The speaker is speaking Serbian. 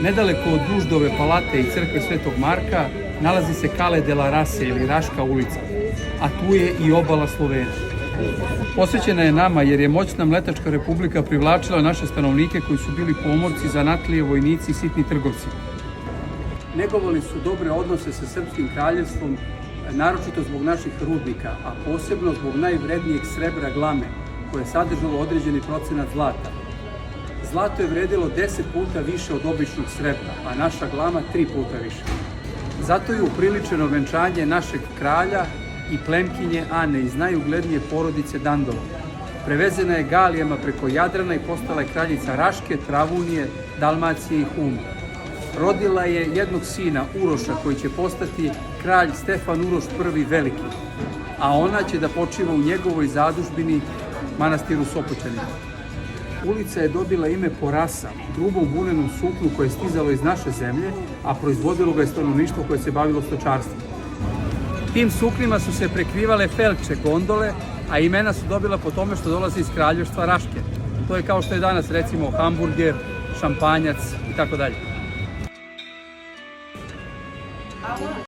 Nedaleko od Duždove palate i crkve Svetog Marka nalazi se Cale de la Rase ili Raška ulica, a tu je i obala Slovenije. Posvećena je nama jer je moćna Mletačka republika privlačila naše stanovnike koji su bili pomorci, zanatlije, vojnici i sitni trgovci. Negovali su dobre odnose sa Srpskim kraljevstvom, naročito zbog naših rudnika, a posebno zbog najvrednijeg srebra glame, koje je sadržalo određeni procenat zlata. Zlato je vredilo 10 puta više od običnog srebra, a naša glama 3 puta više. Zato je upriličeno venčanje našeg kralja i plemkinje Ane iz najuglednije porodice Dandolo. Prevezena je galijama preko Jadrana i postala je kraljica Raške, Travunije, Dalmacije i Huma. Rodila je jednog sina, Uroša, koji će postati kralj Stefan Uroš I Veliki, a ona će da počiva u njegovoj zadužbini manastiru Sopoćanima. Ulica je dobila ime po rasa, grubom vunenom suknu koje je stizalo iz naše zemlje, a proizvodilo ga je stanovništvo koje se bavilo stočarstvom. Tim suknima su se prekrivale felče, gondole, a imena su dobila po tome što dolaze iz kraljevstva Raške. To je kao što je danas recimo hamburger, šampanjac i tako dalje.